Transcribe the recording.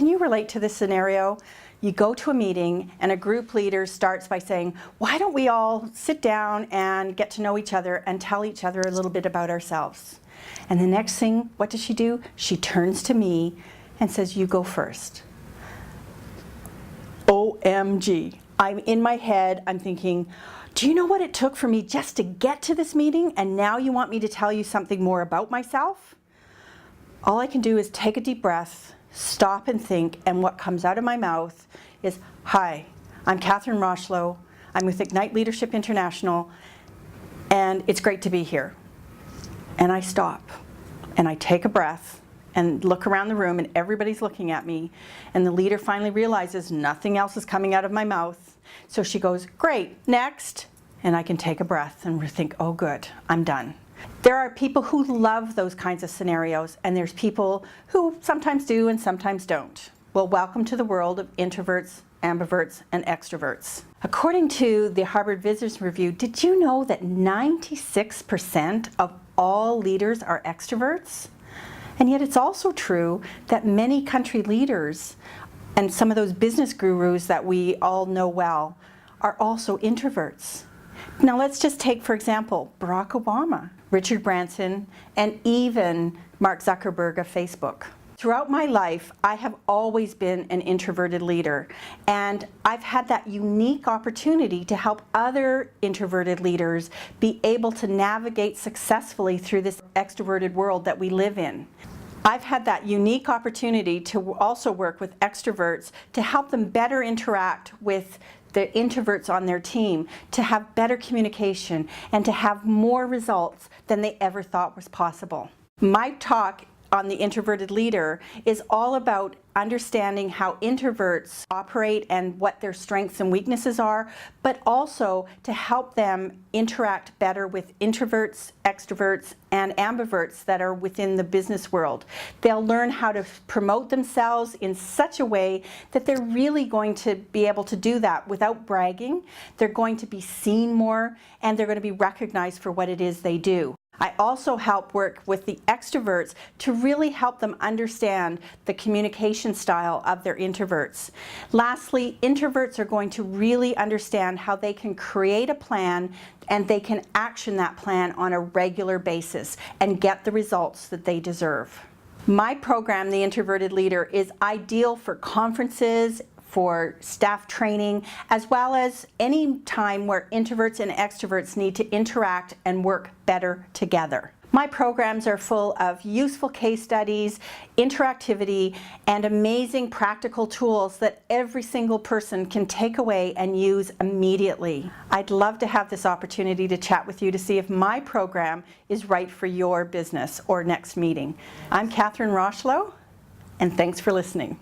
can you relate to this scenario? You go to a meeting and a group leader starts by saying, why don't we all sit down and get to know each other and tell each other a little bit about ourselves? And the next thing, what does she do? She turns to me and says, you go first. OMG. I'm in my head, I'm thinking, do you know what it took for me just to get to this meeting, and now you want me to tell you something more about myself? All I can do is take a deep breath, stop and think, and what comes out of my mouth is, hi, I'm Catherine Rocheleau, I'm with Ignite Leadership International, and it's great to be here. And I stop, and I take a breath, and look around the room, and everybody's looking at me, and the leader finally realizes nothing else is coming out of my mouth, so she goes, great, next, and I can take a breath and think, oh good, I'm done. There are people who love those kinds of scenarios, and there's people who sometimes do and sometimes don't. Well, welcome to the world of introverts, ambiverts, and extroverts. According to the Harvard Business Review, did you know that 96% of all leaders are extroverts? And yet it's also true that many country leaders and some of those business gurus that we all know well are also introverts. Now let's just take, for example, Barack Obama, Richard Branson, and even Mark Zuckerberg of Facebook. Throughout my life, I have always been an introverted leader, and I've had that unique opportunity to help other introverted leaders be able to navigate successfully through this extroverted world that we live in. I've had that unique opportunity to also work with extroverts to help them better interact with the introverts on their team, to have better communication and to have more results than they ever thought was possible. My talk on the introverted leader is all about understanding how introverts operate and what their strengths and weaknesses are, but also to help them interact better with introverts, extroverts, and ambiverts that are within the business world. They'll learn how to promote themselves in such a way that they're really going to be able to do that without bragging. They're going to be seen more, and they're going to be recognized for what it is they do. I also help work with the extroverts to really help them understand the communication style of their introverts. Lastly, introverts are going to really understand how they can create a plan and they can action that plan on a regular basis and get the results that they deserve. My program, The Introverted Leader, is ideal for conferences, for staff training, as well as any time where introverts and extroverts need to interact and work better together. My programs are full of useful case studies, interactivity, and amazing practical tools that every single person can take away and use immediately. I'd love to have this opportunity to chat with you to see if my program is right for your business or next meeting. I'm Catherine Rocheleau, and thanks for listening.